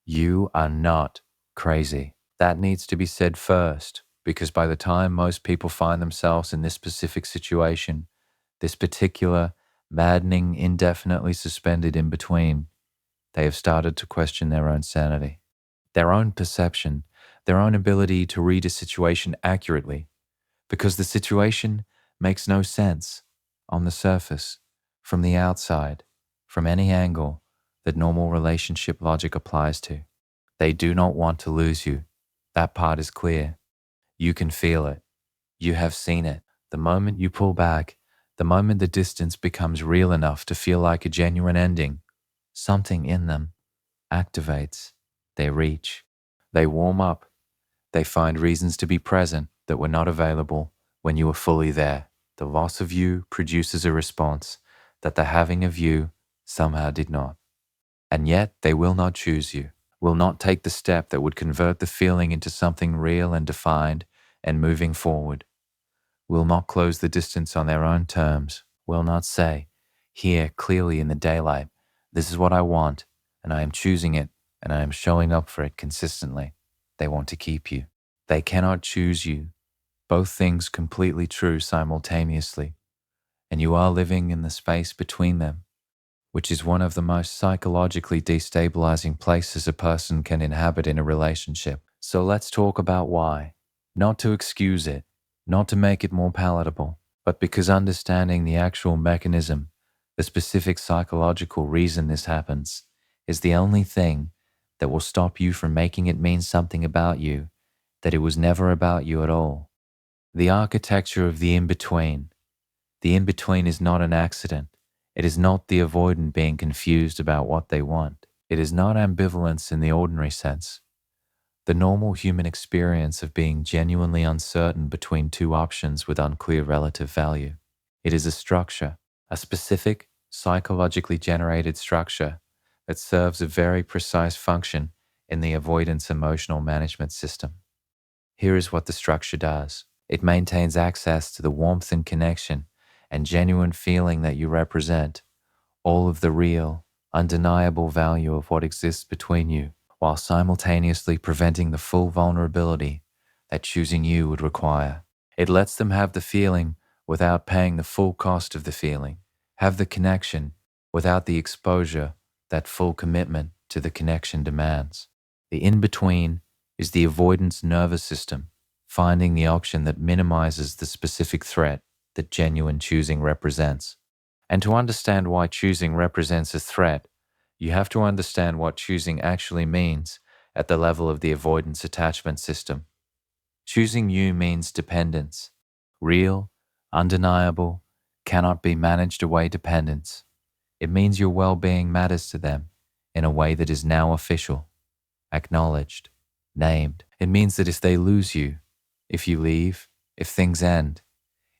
You are not crazy. That needs to be said first, because by the time most people find themselves in this specific situation, this particular, maddening, indefinitely suspended in between, they have started to question their own sanity, their own perception, their own ability to read a situation accurately, because the situation makes no sense on the surface, from the outside, from any angle that normal relationship logic applies to. They do not want to lose you. That part is clear. You can feel it. You have seen it. The moment you pull back, the moment the distance becomes real enough to feel like a genuine ending, something in them activates. They reach. They warm up. They find reasons to be present that were not available when you were fully there. The loss of you produces a response that the having of you somehow did not. And yet they will not choose you, will not take the step that would convert the feeling into something real and defined and moving forward, will not close the distance on their own terms, will not say, here, clearly in the daylight, this is what I want, and I am choosing it, and I am showing up for it consistently. They want to keep you. They cannot choose you. Both things completely true simultaneously, and you are living in the space between them, which is one of the most psychologically destabilizing places a person can inhabit in a relationship. So let's talk about why. Not to excuse it, not to make it more palatable, but because understanding the actual mechanism, the specific psychological reason this happens, is the only thing that will stop you from making it mean something about you that it was never about you at all. The architecture of the in-between. The in-between is not an accident. It is not the avoidant being confused about what they want. It is not ambivalence in the ordinary sense. The normal human experience of being genuinely uncertain between two options with unclear relative value. It is a structure, a specific, psychologically generated structure that serves a very precise function in the avoidance emotional management system. Here is what the structure does. It maintains access to the warmth and connection and genuine feeling that you represent, all of the real, undeniable value of what exists between you, while simultaneously preventing the full vulnerability that choosing you would require. It lets them have the feeling without paying the full cost of the feeling, have the connection without the exposure that full commitment to the connection demands. The in-between is the avoidance nervous system, finding the option that minimizes the specific threat that genuine choosing represents. And to understand why choosing represents a threat, you have to understand what choosing actually means at the level of the avoidance attachment system. Choosing you means dependence. Real, undeniable, cannot be managed away dependence. It means your well-being matters to them in a way that is now official, acknowledged, named. It means that if they lose you, if you leave, if things end,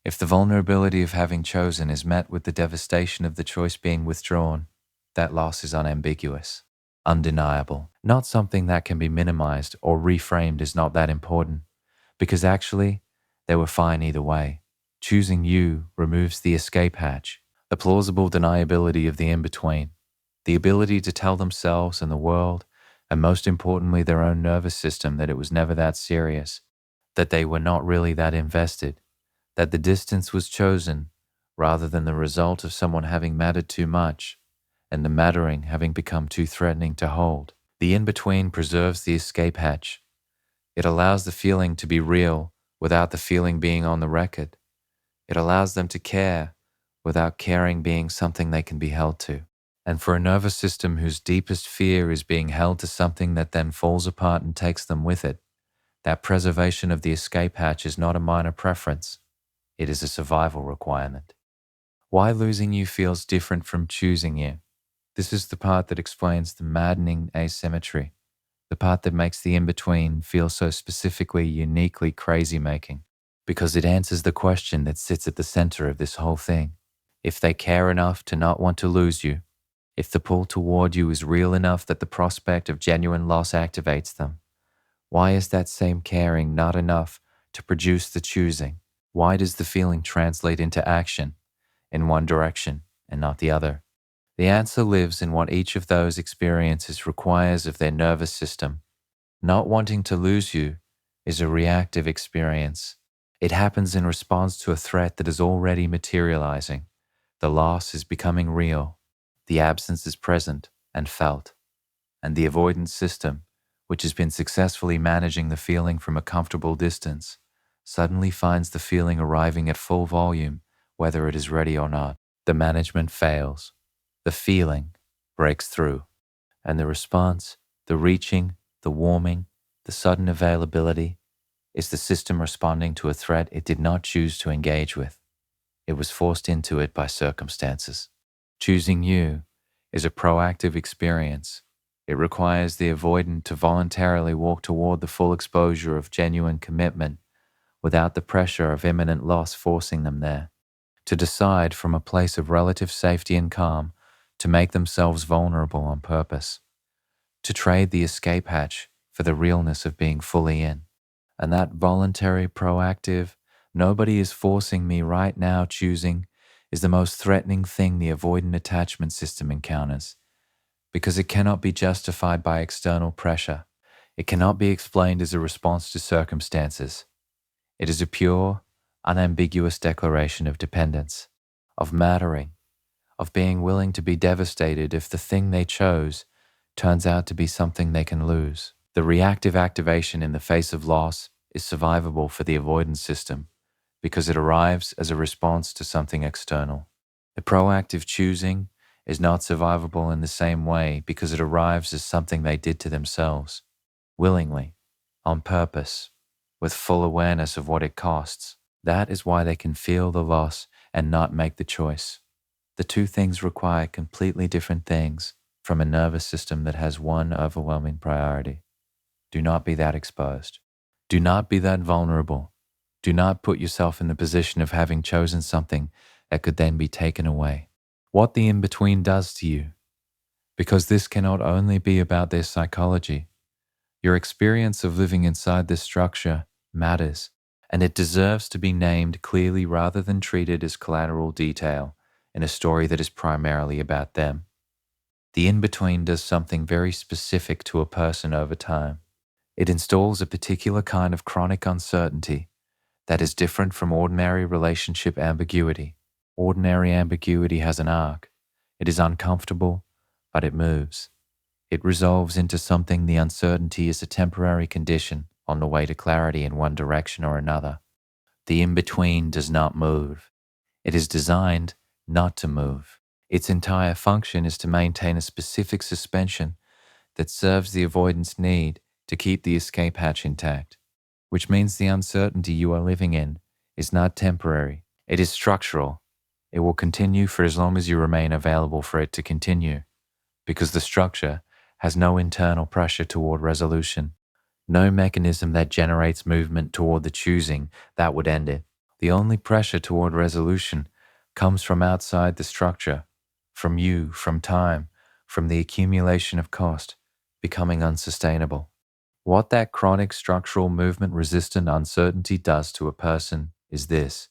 if the vulnerability of having chosen is met with the devastation of the choice being withdrawn, that loss is unambiguous, undeniable, not something that can be minimized or reframed as not that important, because actually, they were fine either way. Choosing you removes the escape hatch, the plausible deniability of the in-between, the ability to tell themselves and the world, and most importantly their own nervous system, that it was never that serious, that they were not really that invested, that the distance was chosen rather than the result of someone having mattered too much and the mattering having become too threatening to hold. The in-between preserves the escape hatch. It allows the feeling to be real without the feeling being on the record. It allows them to care without caring being something they can be held to. And for a nervous system whose deepest fear is being held to something that then falls apart and takes them with it, that preservation of the escape hatch is not a minor preference. It is a survival requirement. Why losing you feels different from choosing you. This is the part that explains the maddening asymmetry, the part that makes the in-between feel so specifically, uniquely crazy-making, because it answers the question that sits at the center of this whole thing. If they care enough to not want to lose you, if the pull toward you is real enough that the prospect of genuine loss activates them, why is that same caring not enough to produce the choosing? Why does the feeling translate into action in one direction and not the other? The answer lives in what each of those experiences requires of their nervous system. Not wanting to lose you is a reactive experience. It happens in response to a threat that is already materializing. The loss is becoming real. The absence is present and felt. And the avoidance system, which has been successfully managing the feeling from a comfortable distance, suddenly finds the feeling arriving at full volume, whether it is ready or not. The management fails. The feeling breaks through. And the response, the reaching, the warming, the sudden availability, is the system responding to a threat it did not choose to engage with. It was forced into it by circumstances. Choosing you is a proactive experience. It requires the avoidant to voluntarily walk toward the full exposure of genuine commitment without the pressure of imminent loss forcing them there, to decide from a place of relative safety and calm to make themselves vulnerable on purpose, to trade the escape hatch for the realness of being fully in. And that voluntary, proactive, nobody is forcing me right now choosing is the most threatening thing the avoidant attachment system encounters, because it cannot be justified by external pressure. It cannot be explained as a response to circumstances. It is a pure, unambiguous declaration of dependence, of mattering, of being willing to be devastated if the thing they chose turns out to be something they can lose. The reactive activation in the face of loss is survivable for the avoidance system because it arrives as a response to something external. The proactive choosing is not survivable in the same way because it arrives as something they did to themselves, willingly, on purpose, with full awareness of what it costs. That is why they can feel the loss and not make the choice. The two things require completely different things from a nervous system that has one overwhelming priority. Do not be that exposed. Do not be that vulnerable. Do not put yourself in the position of having chosen something that could then be taken away. What the in-between does to you, because this cannot only be about their psychology. Your experience of living inside this structure matters, and it deserves to be named clearly rather than treated as collateral detail in a story that is primarily about them. The in-between does something very specific to a person over time. It installs a particular kind of chronic uncertainty that is different from ordinary relationship ambiguity. Ordinary ambiguity has an arc. It is uncomfortable, but it moves. It resolves into something. The uncertainty is a temporary condition on the way to clarity in one direction or another. The in-between does not move. It is designed not to move. Its entire function is to maintain a specific suspension that serves the avoidance need to keep the escape hatch intact, which means the uncertainty you are living in is not temporary. It is structural. It will continue for as long as you remain available for it to continue, because the structure has no internal pressure toward resolution, no mechanism that generates movement toward the choosing that would end it. The only pressure toward resolution comes from outside the structure, from you, from time, from the accumulation of cost, becoming unsustainable. What that chronic structural movement-resistant uncertainty does to a person is this.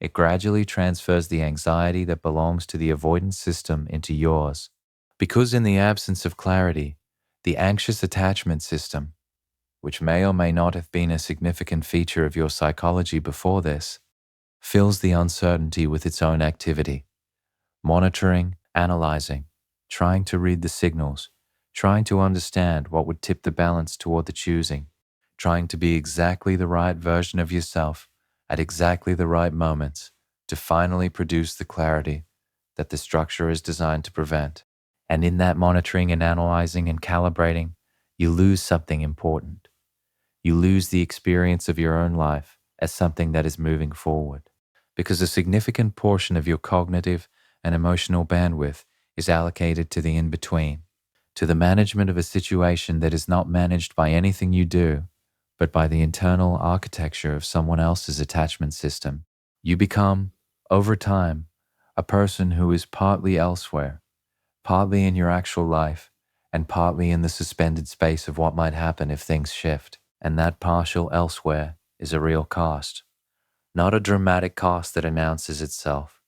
It gradually transfers the anxiety that belongs to the avoidance system into yours. Because in the absence of clarity, the anxious attachment system, which may or may not have been a significant feature of your psychology before this, fills the uncertainty with its own activity, monitoring, analyzing, trying to read the signals, trying to understand what would tip the balance toward the choosing, trying to be exactly the right version of yourself at exactly the right moments to finally produce the clarity that the structure is designed to prevent. And in that monitoring and analyzing and calibrating, you lose something important. You lose the experience of your own life as something that is moving forward, because a significant portion of your cognitive and emotional bandwidth is allocated to the in-between, to the management of a situation that is not managed by anything you do, but by the internal architecture of someone else's attachment system. You become, over time, a person who is partly elsewhere, partly in your actual life, and partly in the suspended space of what might happen if things shift. And that partial elsewhere is a real cost, not a dramatic cost that announces itself,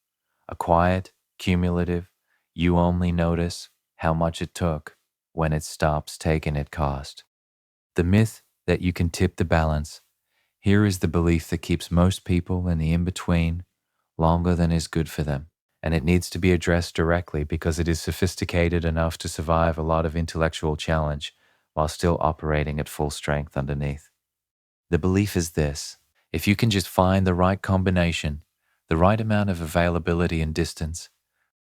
a quiet, cumulative, You only notice how much it took when it stops taking its cost. The myth that you can tip the balance. Here is the belief that keeps most people in the in-between longer than is good for them. And it needs to be addressed directly because it is sophisticated enough to survive a lot of intellectual challenge while still operating at full strength underneath. The belief is this: if you can just find the right combination, the right amount of availability and distance,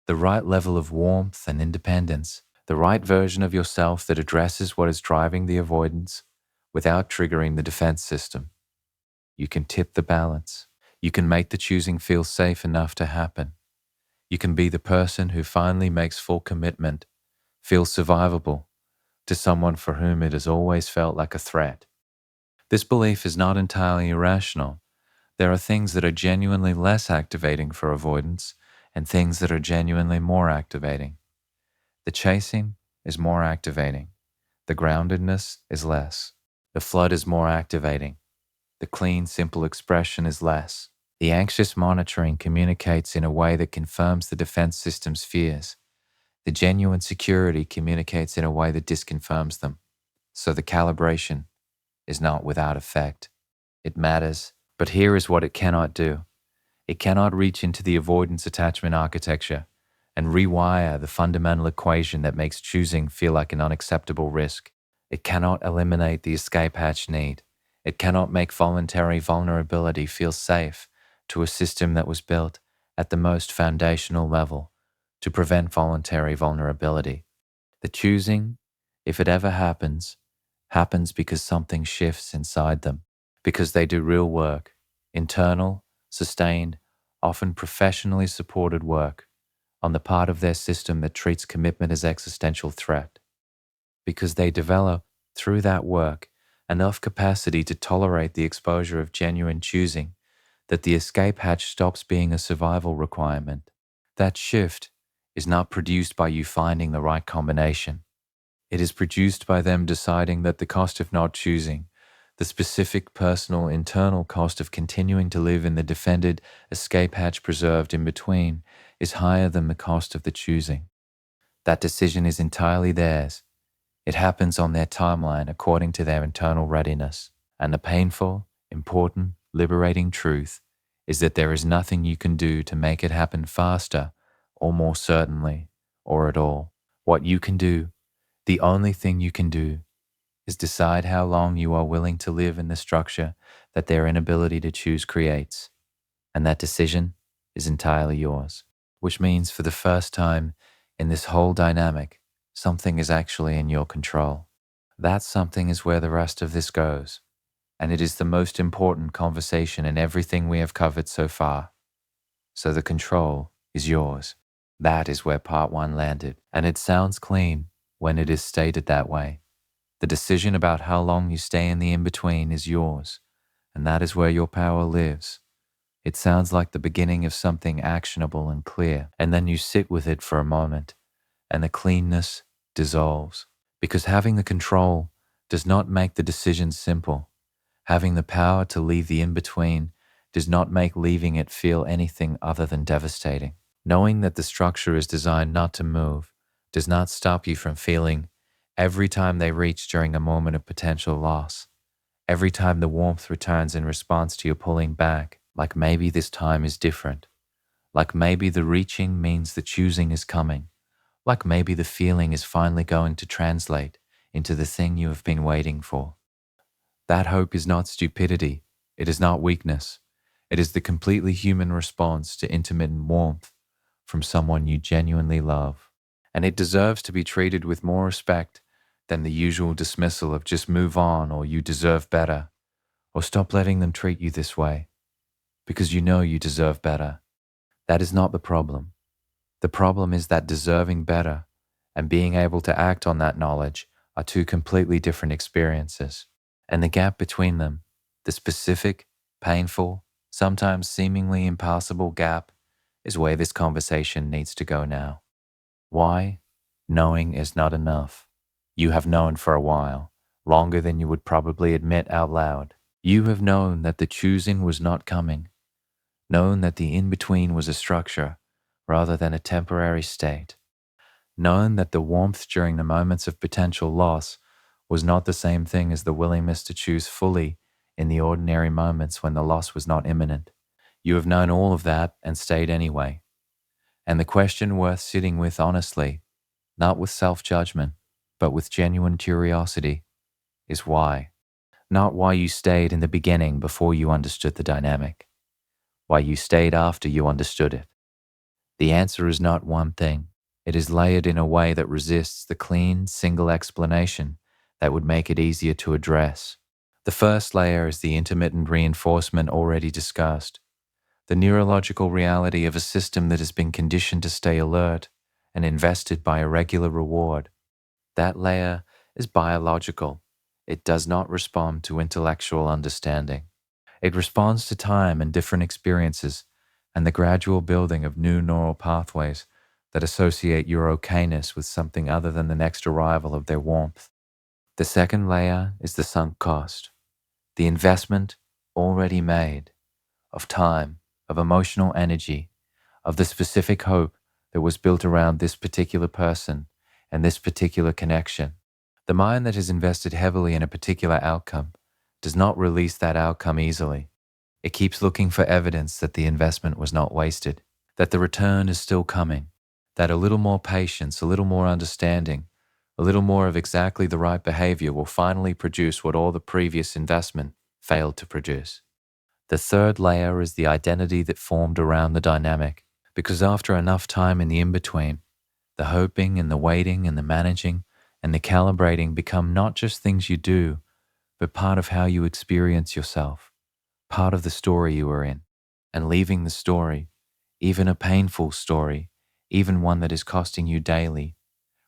the right level of warmth and independence, the right version of yourself that addresses what is driving the avoidance without triggering the defense system, you can tip the balance. You can make the choosing feel safe enough to happen. You can be the person who finally makes full commitment, feel survivable to someone for whom it has always felt like a threat. This belief is not entirely irrational. There are things that are genuinely less activating for avoidance and things that are genuinely more activating. The chasing is more activating. The groundedness is less. The flood is more activating. The clean, simple expression is less. The anxious monitoring communicates in a way that confirms the defense system's fears. The genuine security communicates in a way that disconfirms them. So the calibration is not without effect. It matters, but here is what it cannot do. It cannot reach into the avoidance attachment architecture and rewire the fundamental equation that makes choosing feel like an unacceptable risk. It cannot eliminate the escape hatch need. It cannot make voluntary vulnerability feel safe to a system that was built at the most foundational level to prevent voluntary vulnerability. The choosing, if it ever happens because something shifts inside them, because they do real work, internal, sustained, often professionally supported work on the part of their system that treats commitment as existential threat, because they develop, through that work, enough capacity to tolerate the exposure of genuine choosing that the escape hatch stops being a survival requirement. That shift is not produced by you finding the right combination. It is produced by them deciding that the cost of not choosing, the specific personal internal cost of continuing to live in the defended escape hatch preserved in between, is higher than the cost of the choosing. That decision is entirely theirs. It happens on their timeline according to their internal readiness. And the painful, important, liberating truth is that there is nothing you can do to make it happen faster or more certainly or at all. What you can do, the only thing you can do, is decide how long you are willing to live in the structure that their inability to choose creates. And that decision is entirely yours. Which means for the first time in this whole dynamic, something is actually in your control. That something is where the rest of this goes. And it is the most important conversation in everything we have covered so far. So the control is yours. That is where part one landed. And it sounds clean when it is stated that way. The decision about how long you stay in the in-between is yours. And that is where your power lives. It sounds like the beginning of something actionable and clear. And then you sit with it for a moment, and the cleanness dissolves. Because having the control does not make the decision simple. Having the power to leave the in-between does not make leaving it feel anything other than devastating. Knowing that the structure is designed not to move does not stop you from feeling every time they reach during a moment of potential loss. Every time the warmth returns in response to your pulling back, like maybe this time is different. Like maybe the reaching means the choosing is coming. Like maybe the feeling is finally going to translate into the thing you have been waiting for. That hope is not stupidity. It is not weakness. It is the completely human response to intermittent warmth from someone you genuinely love. And it deserves to be treated with more respect than the usual dismissal of just move on or you deserve better, or stop letting them treat you this way, because you know you deserve better. That is not the problem. The problem is that deserving better and being able to act on that knowledge are two completely different experiences. And the gap between them, the specific, painful, sometimes seemingly impossible gap, is where this conversation needs to go now. Why? Knowing is not enough. You have known for a while, longer than you would probably admit out loud. You have known that the choosing was not coming, known that the in-between was a structure rather than a temporary state. known that the warmth during the moments of potential loss was not the same thing as the willingness to choose fully in the ordinary moments when the loss was not imminent. You have known all of that and stayed anyway. And the question worth sitting with honestly, not with self-judgment, but with genuine curiosity, is why. Not why you stayed in the beginning before you understood the dynamic, why you stayed after you understood it. The answer is not one thing. It is layered in a way that resists the clean, single explanation that would make it easier to address. The first layer is the intermittent reinforcement already discussed, the neurological reality of a system that has been conditioned to stay alert and invested by a regular reward. That layer is biological. It does not respond to intellectual understanding. It responds to time and different experiences and the gradual building of new neural pathways that associate your okayness with something other than the next arrival of their warmth. The second layer is the sunk cost, the investment already made of time, of emotional energy, of the specific hope that was built around this particular person and this particular connection. The mind that has invested heavily in a particular outcome does not release that outcome easily. It keeps looking for evidence that the investment was not wasted, that the return is still coming, that a little more patience, a little more understanding, a little more of exactly the right behavior will finally produce what all the previous investment failed to produce. The third layer is the identity that formed around the dynamic, because after enough time in the in-between, the hoping and the waiting and the managing and the calibrating become not just things you do, but part of how you experience yourself, part of the story you are in. And leaving the story, even a painful story, even one that is costing you daily,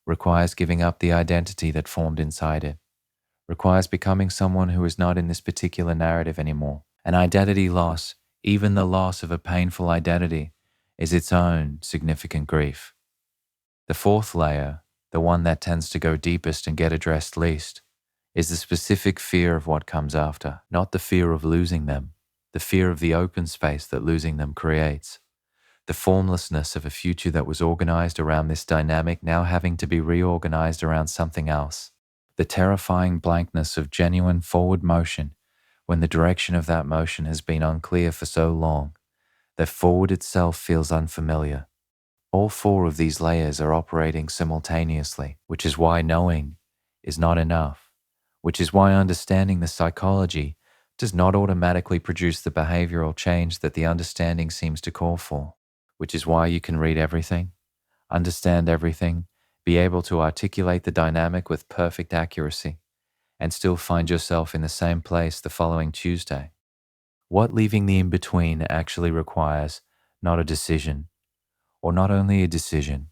requires giving up the identity that formed inside it, requires becoming someone who is not in this particular narrative anymore. An identity loss, even the loss of a painful identity, is its own significant grief. The fourth layer, the one that tends to go deepest and get addressed least, is the specific fear of what comes after, not the fear of losing them, the fear of the open space that losing them creates, the formlessness of a future that was organized around this dynamic now having to be reorganized around something else, the terrifying blankness of genuine forward motion when the direction of that motion has been unclear for so long that forward itself feels unfamiliar. All four of these layers are operating simultaneously, which is why knowing is not enough, which is why understanding the psychology does not automatically produce the behavioral change that the understanding seems to call for, which is why you can read everything, understand everything, be able to articulate the dynamic with perfect accuracy, and still find yourself in the same place the following Tuesday. What leaving the in-between actually requires, not a decision, or not only a decision,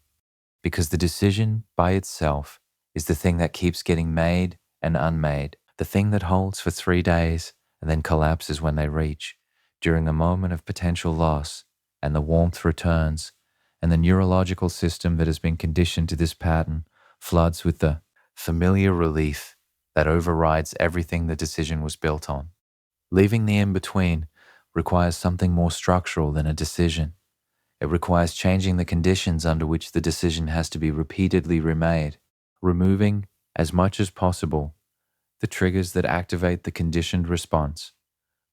because the decision by itself is the thing that keeps getting made and unmade, the thing that holds for 3 days and then collapses when they reach, during a moment of potential loss, and the warmth returns, and the neurological system that has been conditioned to this pattern floods with the familiar relief that overrides everything the decision was built on. Leaving the in-between requires something more structural than a decision. It requires changing the conditions under which the decision has to be repeatedly remade, removing, as much as possible, the triggers that activate the conditioned response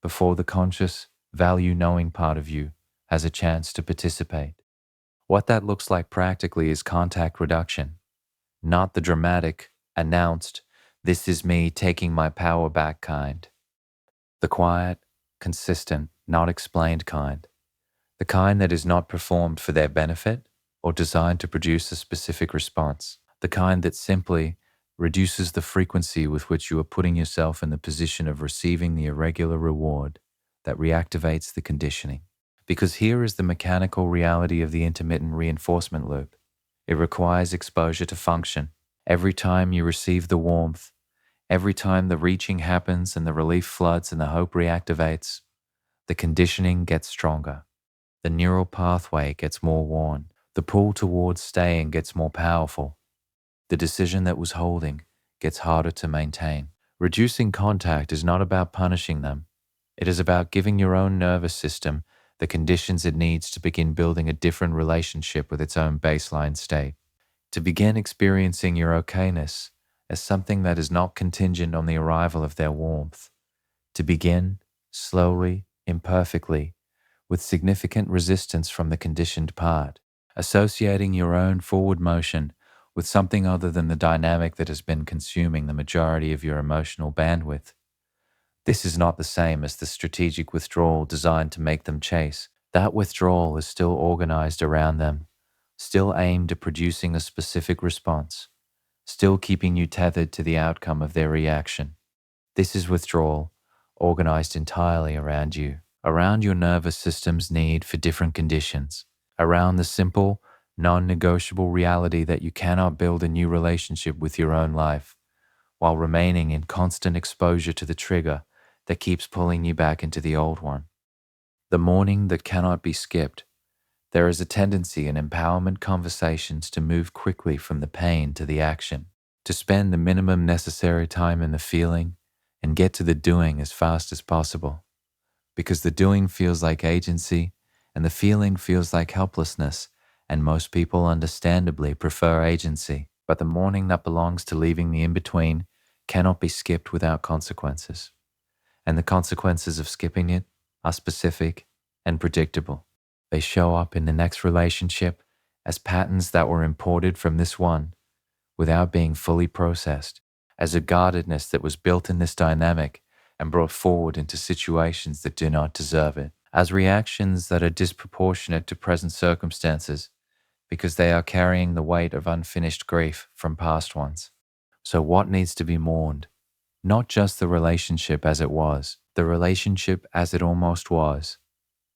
before the conscious, value-knowing part of you has a chance to participate. What that looks like practically is contact reduction, not the dramatic, announced, "this is me taking my power back" kind. The quiet, consistent, not explained kind. The kind that is not performed for their benefit or designed to produce a specific response. The kind that simply reduces the frequency with which you are putting yourself in the position of receiving the irregular reward that reactivates the conditioning. Because here is the mechanical reality of the intermittent reinforcement loop. It requires exposure to function. Every time you receive the warmth, every time the reaching happens and the relief floods and the hope reactivates, the conditioning gets stronger. The neural pathway gets more worn. The pull towards staying gets more powerful. The decision that was holding gets harder to maintain. Reducing contact is not about punishing them. It is about giving your own nervous system the conditions it needs to begin building a different relationship with its own baseline state. to begin experiencing your okayness as something that is not contingent on the arrival of their warmth, to begin, slowly, imperfectly, with significant resistance from the conditioned part, associating your own forward motion with something other than the dynamic that has been consuming the majority of your emotional bandwidth. This is not the same as the strategic withdrawal designed to make them chase. That withdrawal is still organized around them, still aimed at producing a specific response, still keeping you tethered to the outcome of their reaction. This is withdrawal, organized entirely around you, around your nervous system's need for different conditions, around the simple, non-negotiable reality that you cannot build a new relationship with your own life while remaining in constant exposure to the trigger that keeps pulling you back into the old one. The morning that cannot be skipped. There is a tendency in empowerment conversations to move quickly from the pain to the action, to spend the minimum necessary time in the feeling and get to the doing as fast as possible, because the doing feels like agency and the feeling feels like helplessness, and most people understandably prefer agency. But the morning that belongs to leaving the in-between cannot be skipped without consequences, and the consequences of skipping it are specific and predictable. They show up in the next relationship as patterns that were imported from this one without being fully processed, as a guardedness that was built in this dynamic and brought forward into situations that do not deserve it, as reactions that are disproportionate to present circumstances because they are carrying the weight of unfinished grief from past ones. So what needs to be mourned? Not just the relationship as it was, the relationship as it almost was,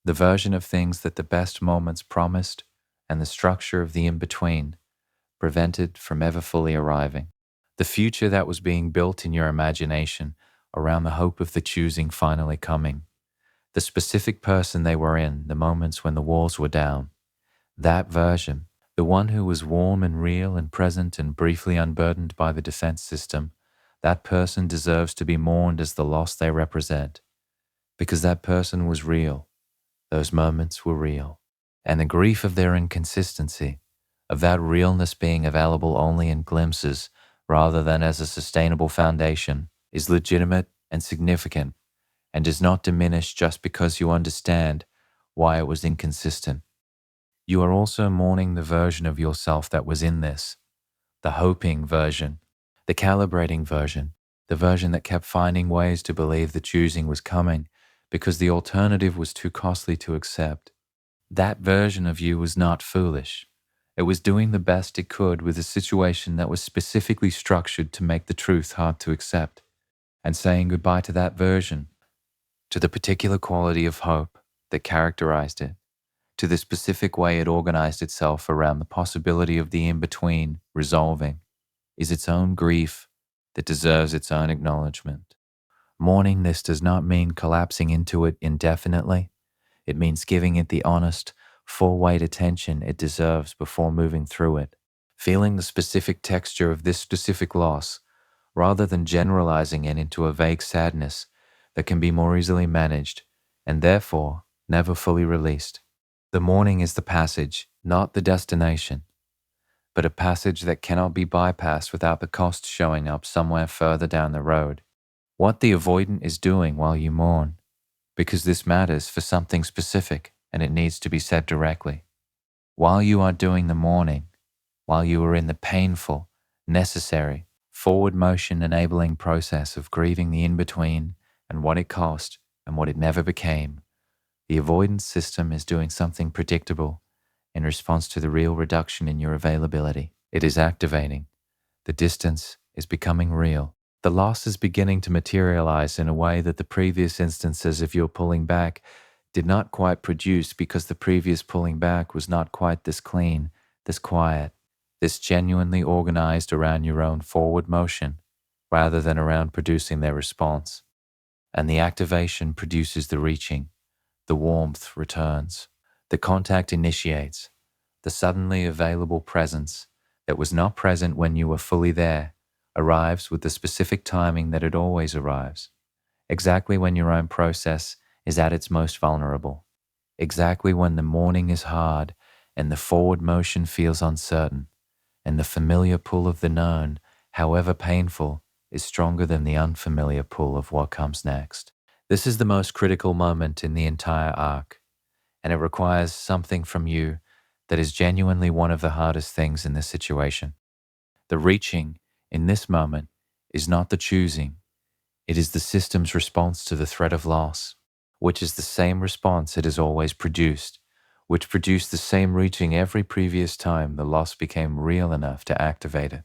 the version of things that the best moments promised and the structure of the in-between prevented from ever fully arriving. The future that was being built in your imagination around the hope of the choosing finally coming. The specific person they were in, the moments when the walls were down. That version, the one who was warm and real and present and briefly unburdened by the defense system, that person deserves to be mourned as the loss they represent. Because that person was real. Those moments were real. And the grief of their inconsistency, of that realness being available only in glimpses rather than as a sustainable foundation, is legitimate and significant and does not diminish just because you understand why it was inconsistent. You are also mourning the version of yourself that was in this, the hoping version, the calibrating version, the version that kept finding ways to believe the choosing was coming because the alternative was too costly to accept. That version of you was not foolish. It was doing the best it could with a situation that was specifically structured to make the truth hard to accept, and saying goodbye to that version, to the particular quality of hope that characterized it, to the specific way it organized itself around the possibility of the in-between resolving, is its own grief that deserves its own acknowledgement. Mourning this does not mean collapsing into it indefinitely. It means giving it the honest, full-weight attention it deserves before moving through it, feeling the specific texture of this specific loss, rather than generalizing it into a vague sadness that can be more easily managed and therefore never fully released. The mourning is the passage, not the destination, but a passage that cannot be bypassed without the cost showing up somewhere further down the road. What the avoidant is doing while you mourn, because this matters for something specific and it needs to be said directly. While you are doing the mourning, while you are in the painful, necessary, forward motion enabling process of grieving the in-between and what it cost and what it never became, the avoidance system is doing something predictable in response to the real reduction in your availability. It is activating. The distance is becoming real. The loss is beginning to materialize in a way that the previous instances of your pulling back did not quite produce, because the previous pulling back was not quite this clean, this quiet, this genuinely organized around your own forward motion, rather than around producing their response. And the activation produces the reaching. The warmth returns. The contact initiates. The suddenly available presence that was not present when you were fully there arrives with the specific timing that it always arrives, exactly when your own process is at its most vulnerable, exactly when the morning is hard and the forward motion feels uncertain, and the familiar pull of the known, however painful, is stronger than the unfamiliar pull of what comes next. This is the most critical moment in the entire arc, and it requires something from you that is genuinely one of the hardest things in this situation. The reaching in this moment is not the choosing, it is the system's response to the threat of loss, which is the same response it has always produced, which produced the same reaching every previous time the loss became real enough to activate it,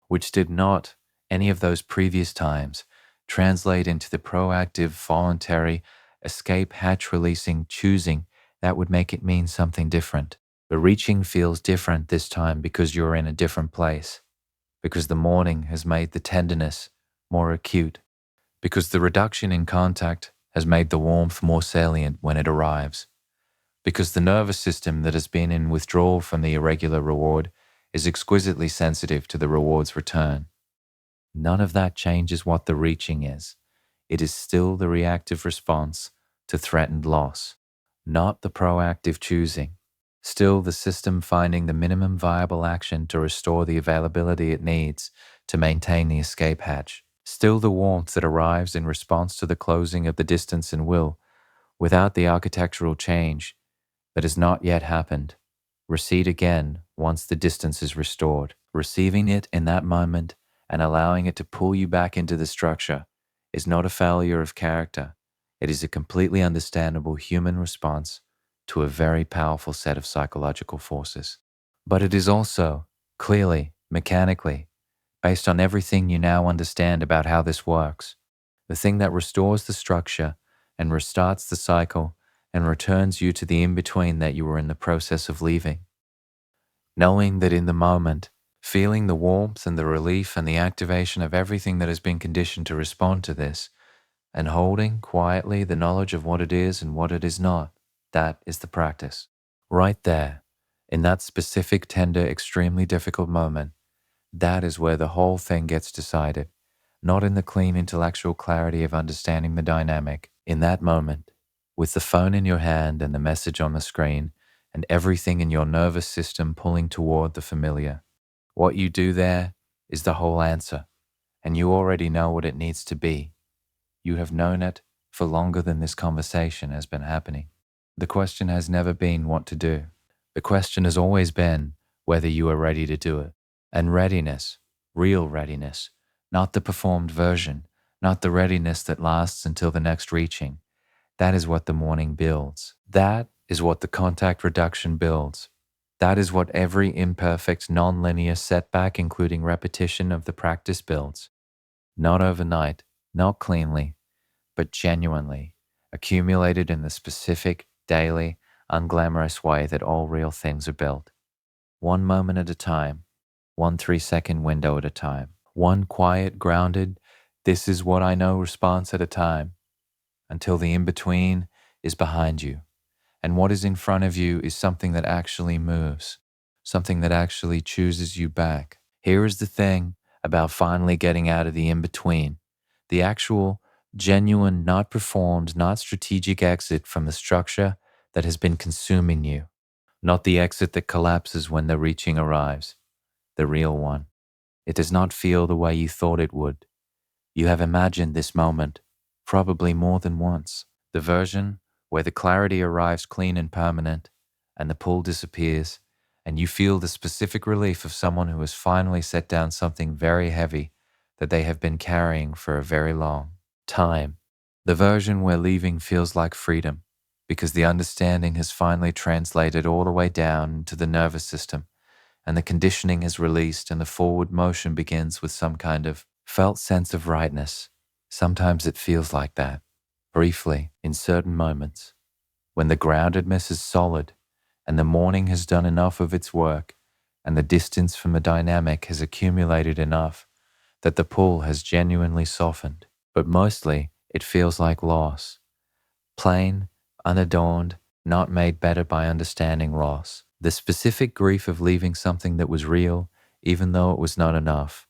which did not, any of those previous times, translate into the proactive, voluntary, escape hatch releasing choosing that would make it mean something different. The reaching feels different this time because you're in a different place, because the morning has made the tenderness more acute, because the reduction in contact has made the warmth more salient when it arrives, because the nervous system that has been in withdrawal from the irregular reward is exquisitely sensitive to the reward's return. None of that changes what the reaching is. It is still the reactive response to threatened loss, not the proactive choosing. Still the system finding the minimum viable action to restore the availability it needs to maintain the escape hatch. Still the warmth that arrives in response to the closing of the distance and will, without the architectural change that has not yet happened, recede again once the distance is restored. Receiving it in that moment and allowing it to pull you back into the structure is not a failure of character. It is a completely understandable human response to a very powerful set of psychological forces. But it is also, clearly, mechanically, based on everything you now understand about how this works, the thing that restores the structure and restarts the cycle and returns you to the in-between that you were in the process of leaving. Knowing that in the moment, feeling the warmth and the relief and the activation of everything that has been conditioned to respond to this, and holding quietly the knowledge of what it is and what it is not, that is the practice. Right there, in that specific, tender, extremely difficult moment, that is where the whole thing gets decided, not in the clean intellectual clarity of understanding the dynamic. In that moment, with the phone in your hand and the message on the screen, and everything in your nervous system pulling toward the familiar, what you do there is the whole answer, and you already know what it needs to be. You have known it for longer than this conversation has been happening. The question has never been what to do. The question has always been whether you are ready to do it. And readiness, real readiness, not the performed version, not the readiness that lasts until the next reaching. That is what the morning builds. That is what the contact reduction builds. That is what every imperfect, non-linear setback, including repetition of the practice, builds. Not overnight, not cleanly, but genuinely, accumulated in the specific, daily, unglamorous way that all real things are built. One moment at a time, one 3-second window at a time, one quiet, grounded, this is what I know response at a time, until the in-between is behind you. And what is in front of you is something that actually moves, something that actually chooses you back. Here is the thing about finally getting out of the in-between, the actual, genuine, not performed, not strategic exit from the structure that has been consuming you, not the exit that collapses when the reaching arrives, the real one. It does not feel the way you thought it would. You have imagined this moment, probably more than once, the version where the clarity arrives clean and permanent, and the pull disappears, and you feel the specific relief of someone who has finally set down something very heavy that they have been carrying for a very long time. The version where leaving feels like freedom, because the understanding has finally translated all the way down into the nervous system, and the conditioning is released and the forward motion begins with some kind of felt sense of rightness. Sometimes it feels like that, briefly, in certain moments, when the groundedness is solid and the morning has done enough of its work and the distance from the dynamic has accumulated enough that the pull has genuinely softened. But mostly, it feels like loss. Plain, unadorned, not made better by understanding loss. The specific grief of leaving something that was real, even though it was not enough.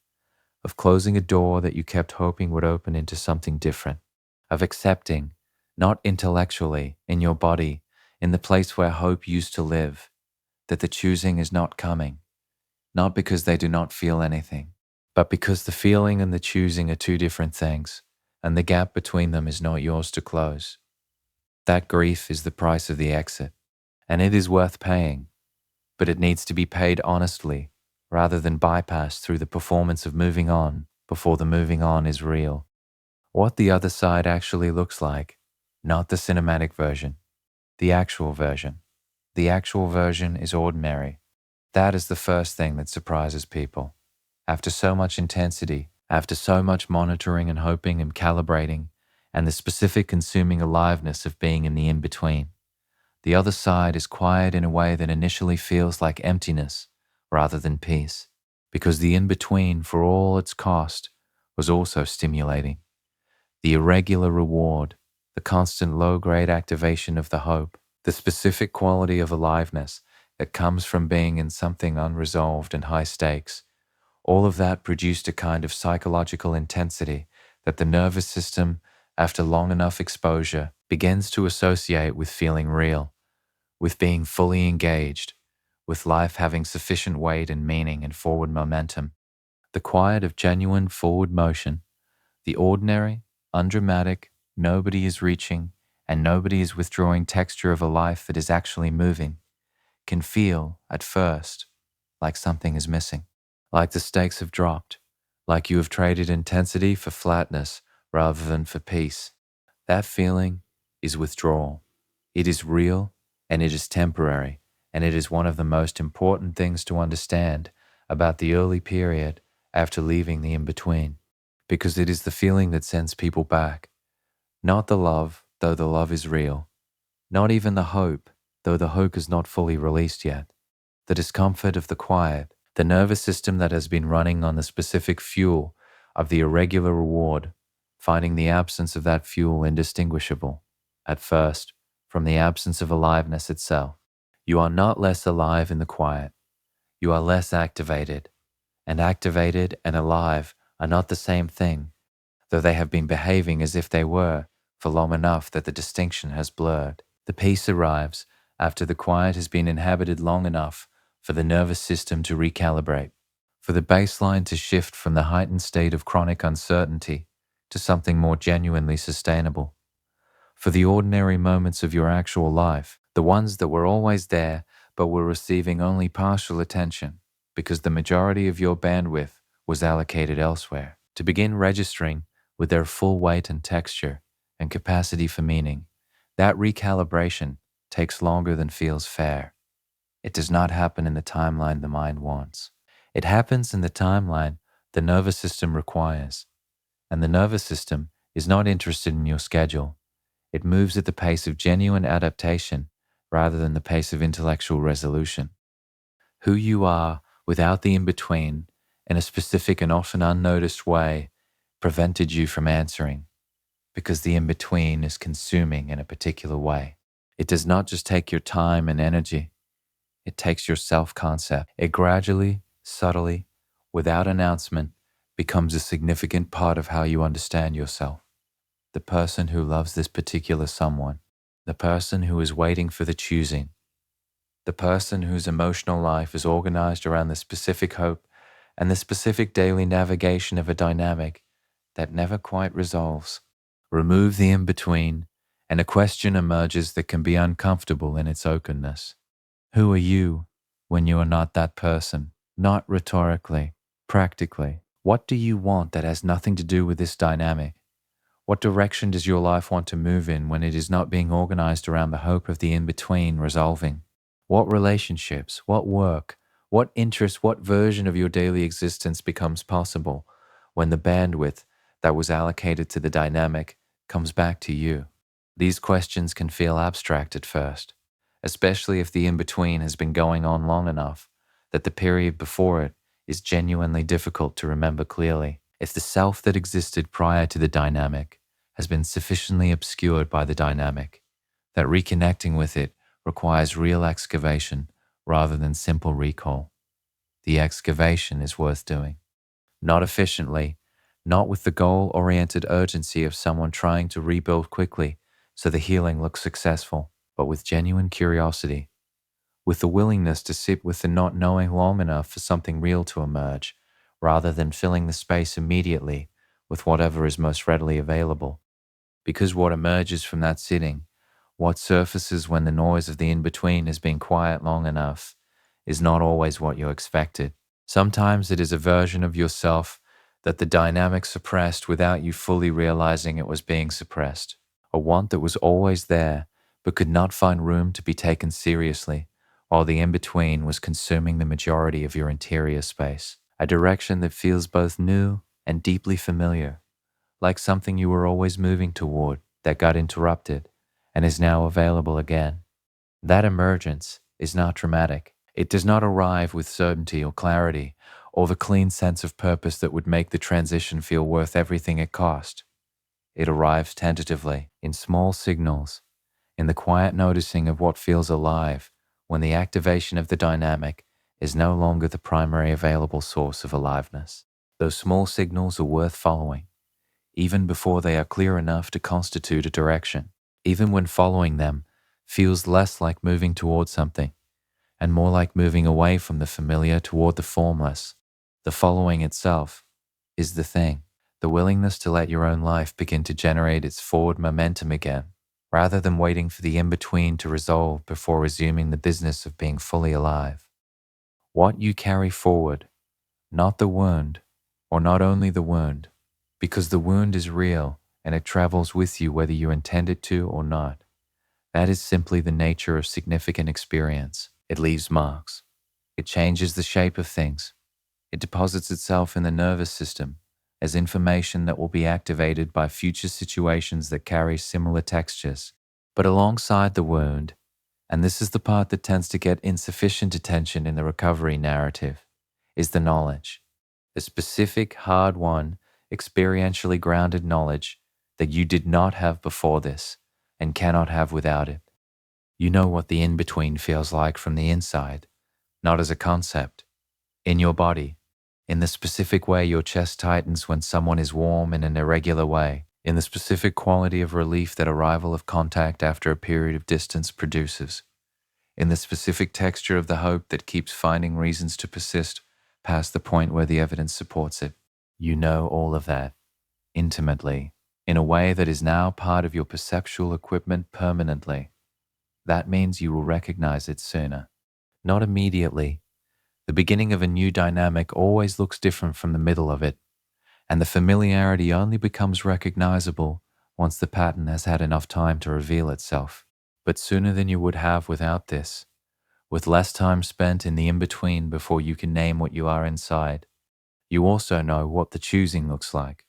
Of closing a door that you kept hoping would open into something different. Of accepting, not intellectually, in your body, in the place where hope used to live, that the choosing is not coming. not because they do not feel anything, but because the feeling and the choosing are two different things, and the gap between them is not yours to close. That grief is the price of the exit, and it is worth paying, but it needs to be paid honestly rather than bypassed through the performance of moving on before the moving on is real. What the other side actually looks like, not the cinematic version, the actual version. The actual version is ordinary. That is the first thing that surprises people. After so much intensity, after so much monitoring and hoping and calibrating, and the specific consuming aliveness of being in the in-between, the other side is quiet in a way that initially feels like emptiness rather than peace, because the in-between, for all its cost, was also stimulating. The irregular reward, the constant low-grade activation of the hope, the specific quality of aliveness that comes from being in something unresolved and high stakes, all of that produced a kind of psychological intensity that the nervous system, after long enough exposure, begins to associate with feeling real, with being fully engaged, with life having sufficient weight and meaning and forward momentum. The quiet of genuine forward motion, the ordinary, undramatic, nobody is reaching and nobody is withdrawing texture of a life that is actually moving, can feel, at first, like something is missing, like the stakes have dropped, like you have traded intensity for flatness rather than for peace. That feeling is withdrawal. It is real and it is temporary, and it is one of the most important things to understand about the early period after leaving the in-between, because it is the feeling that sends people back. Not the love, though the love is real. Not even the hope, though the hope is not fully released yet. The discomfort of the quiet, the nervous system that has been running on the specific fuel of the irregular reward, finding the absence of that fuel indistinguishable, at first, from the absence of aliveness itself. You are not less alive in the quiet. You are less activated. And activated and alive are not the same thing, though they have been behaving as if they were for long enough that the distinction has blurred. The peace arrives after the quiet has been inhabited long enough for the nervous system to recalibrate, for the baseline to shift from the heightened state of chronic uncertainty to something more genuinely sustainable, for the ordinary moments of your actual life, the ones that were always there but were receiving only partial attention because the majority of your bandwidth was allocated elsewhere, to begin registering with their full weight and texture and capacity for meaning. That recalibration takes longer than feels fair. It does not happen in the timeline the mind wants. It happens in the timeline the nervous system requires, and the nervous system is not interested in your schedule. It moves at the pace of genuine adaptation rather than the pace of intellectual resolution. Who you are without the in-between, in a specific and often unnoticed way, prevented you from answering, because the in-between is consuming in a particular way. It does not just take your time and energy. It takes your self-concept. It gradually, subtly, without announcement, becomes a significant part of how you understand yourself. The person who loves this particular someone, the person who is waiting for the choosing, the person whose emotional life is organized around the specific hope and the specific daily navigation of a dynamic that never quite resolves. Remove the in-between, and a question emerges that can be uncomfortable in its openness. Who are you when you are not that person? Not rhetorically, practically. What do you want that has nothing to do with this dynamic? What direction does your life want to move in when it is not being organized around the hope of the in-between resolving? What relationships, what work, what interest, what version of your daily existence becomes possible when the bandwidth that was allocated to the dynamic comes back to you? These questions can feel abstract at first, especially if the in-between has been going on long enough that the period before it is genuinely difficult to remember clearly. If the self that existed prior to the dynamic has been sufficiently obscured by the dynamic, that reconnecting with it requires real excavation rather than simple recall. The excavation is worth doing. Not efficiently, not with the goal-oriented urgency of someone trying to rebuild quickly so the healing looks successful, but with genuine curiosity. with the willingness to sit with the not knowing long enough for something real to emerge, rather than filling the space immediately with whatever is most readily available. Because what emerges from that sitting, what surfaces when the noise of the in-between has been quiet long enough, is not always what you expected. Sometimes it is a version of yourself that the dynamic suppressed without you fully realizing it was being suppressed. A want that was always there but could not find room to be taken seriously, while the in-between was consuming the majority of your interior space. A direction that feels both new and deeply familiar, like something you were always moving toward that got interrupted and is now available again. That emergence is not dramatic. It does not arrive with certainty or clarity or the clean sense of purpose that would make the transition feel worth everything it cost. It arrives tentatively, in small signals, in the quiet noticing of what feels alive when the activation of the dynamic is no longer the primary available source of aliveness. Those small signals are worth following, even before they are clear enough to constitute a direction. Even when following them feels less like moving toward something and more like moving away from the familiar toward the formless, the following itself is the thing, the willingness to let your own life begin to generate its forward momentum again, rather than waiting for the in-between to resolve before resuming the business of being fully alive. What you carry forward, not the wound, or not only the wound, because the wound is real and it travels with you whether you intend it to or not. That is simply the nature of significant experience. It leaves marks. It changes the shape of things. It deposits itself in the nervous system as information that will be activated by future situations that carry similar textures. But alongside the wound, and this is the part that tends to get insufficient attention in the recovery narrative, is the knowledge. The specific, hard-won, experientially grounded knowledge that you did not have before this and cannot have without it. You know what the in-between feels like from the inside, not as a concept, in your body, in the specific way your chest tightens when someone is warm in an irregular way, in the specific quality of relief that arrival of contact after a period of distance produces, in the specific texture of the hope that keeps finding reasons to persist past the point where the evidence supports it. You know all of that, intimately, in a way that is now part of your perceptual equipment permanently. That means you will recognize it sooner. Not immediately. The beginning of a new dynamic always looks different from the middle of it, and the familiarity only becomes recognizable once the pattern has had enough time to reveal itself. But sooner than you would have without this, with less time spent in the in-between before you can name what you are inside, you also know what the choosing looks like,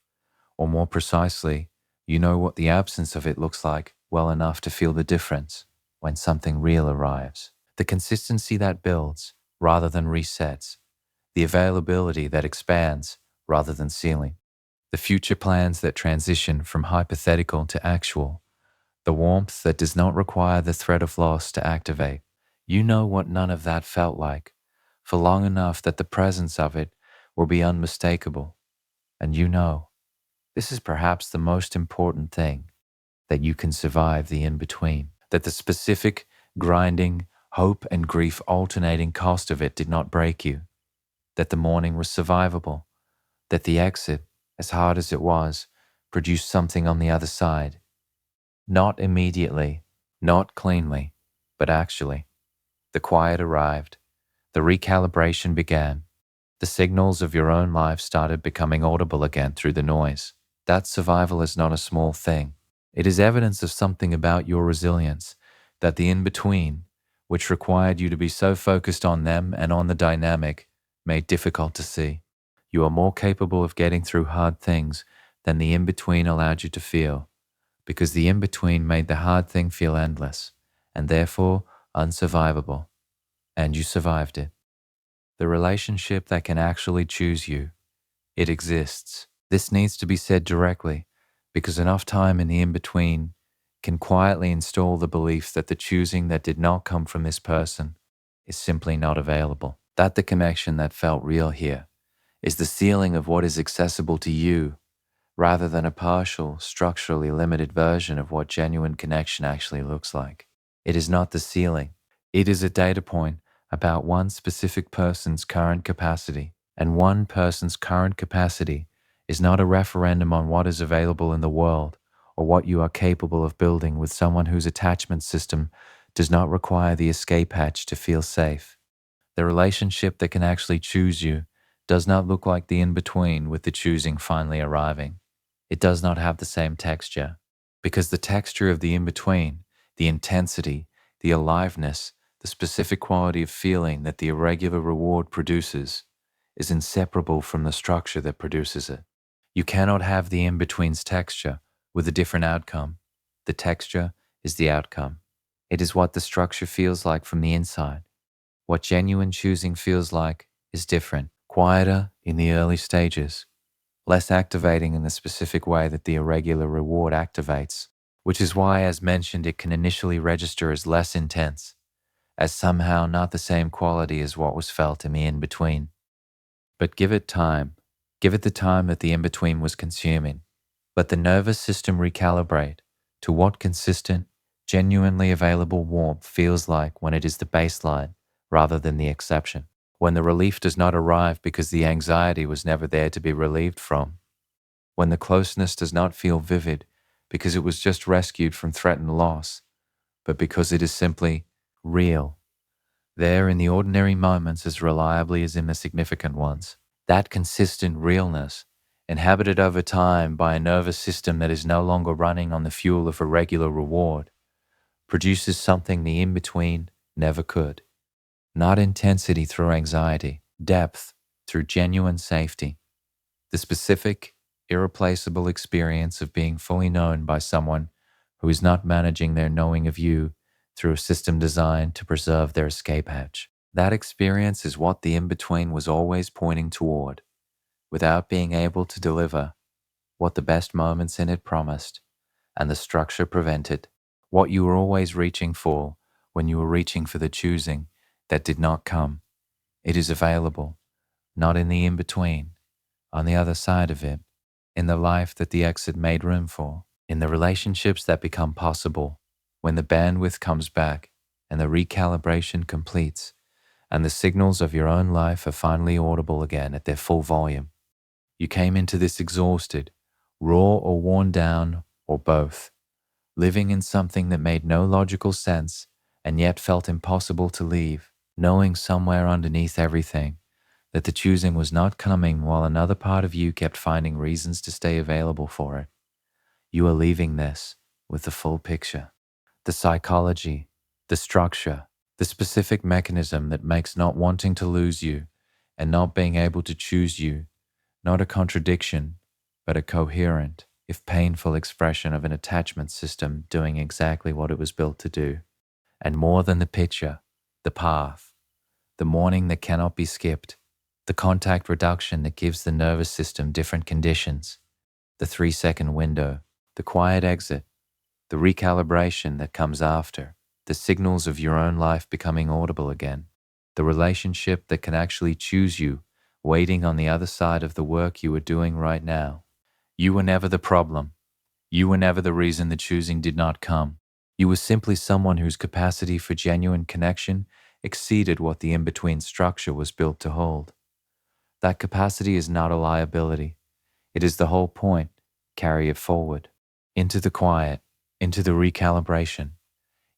or more precisely, you know what the absence of it looks like well enough to feel the difference when something real arrives. The consistency that builds rather than resets, the availability that expands rather than sealing, the future plans that transition from hypothetical to actual, the warmth that does not require the threat of loss to activate. You know what none of that felt like, for long enough that the presence of it will be unmistakable. And you know, this is perhaps the most important thing, that you can survive the in-between, that the specific, grinding, hope and grief alternating cost of it did not break you, that the morning was survivable, that the exit, as hard as it was, produced something on the other side. Not immediately, not cleanly, but actually. The quiet arrived. The recalibration began. The signals of your own life started becoming audible again through the noise. That survival is not a small thing. It is evidence of something about your resilience, that the in-between, which required you to be so focused on them and on the dynamic, made difficult to see. You are more capable of getting through hard things than the in-between allowed you to feel, because the in-between made the hard thing feel endless, and therefore unsurvivable. And you survived it. The relationship that can actually choose you, it exists. This needs to be said directly, because enough time in the in-between can quietly install the belief that the choosing that did not come from this person is simply not available. That the connection that felt real here is the ceiling of what is accessible to you, rather than a partial, structurally limited version of what genuine connection actually looks like. It is not the ceiling, It is a data point about one specific person's current capacity, and one person's current capacity is not a referendum on what is available in the world or what you are capable of building with someone whose attachment system does not require the escape hatch to feel safe. The relationship that can actually choose you does not look like the in-between with the choosing finally arriving. It does not have the same texture, because the texture of the in-between, the intensity, the aliveness, the specific quality of feeling that the irregular reward produces is inseparable from the structure that produces it. You cannot have the in-between's texture with a different outcome. The texture is the outcome. It is what the structure feels like from the inside. What genuine choosing feels like is different, quieter in the early stages, less activating in the specific way that the irregular reward activates, which is why, as mentioned, it can initially register as less intense, as somehow not the same quality as what was felt in the in-between. But give it time. Give it the time that the in-between was consuming. Let the nervous system recalibrate to what consistent, genuinely available warmth feels like when it is the baseline rather than the exception. When the relief does not arrive because the anxiety was never there to be relieved from. When the closeness does not feel vivid because it was just rescued from threatened loss, but because it is simply real, there in the ordinary moments as reliably as in the significant ones. That consistent realness, inhabited over time by a nervous system that is no longer running on the fuel of irregular reward, produces something the in-between never could. Not intensity through anxiety, depth through genuine safety. The specific, irreplaceable experience of being fully known by someone who is not managing their knowing of you through a system designed to preserve their escape hatch. That experience is what the in-between was always pointing toward, without being able to deliver what the best moments in it promised and the structure prevented. What you were always reaching for when you were reaching for the choosing that did not come. It is available, not in the in-between, on the other side of it, in the life that the exit made room for, in the relationships that become possible when the bandwidth comes back and the recalibration completes and the signals of your own life are finally audible again at their full volume. You came into this exhausted, raw or worn down, or both, living in something that made no logical sense and yet felt impossible to leave, knowing somewhere underneath everything that the choosing was not coming while another part of you kept finding reasons to stay available for it. You are leaving this with the full picture. The psychology, the structure, the specific mechanism that makes not wanting to lose you and not being able to choose you not a contradiction, but a coherent, if painful expression of an attachment system doing exactly what it was built to do. And more than the picture, the path, the morning that cannot be skipped, the contact reduction that gives the nervous system different conditions, the 3-second window, the quiet exit, the recalibration that comes after, the signals of your own life becoming audible again, the relationship that can actually choose you waiting on the other side of the work you are doing right now. You were never the problem. You were never the reason the choosing did not come. You were simply someone whose capacity for genuine connection exceeded what the in-between structure was built to hold. That capacity is not a liability. It is the whole point. Carry it forward. Into the quiet, into the recalibration,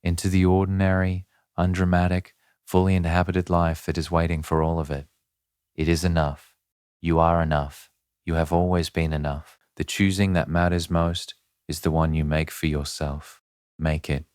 into the ordinary, undramatic, fully inhabited life that is waiting for all of it. It is enough. You are enough. You have always been enough. The choosing that matters most is the one you make for yourself. Make it.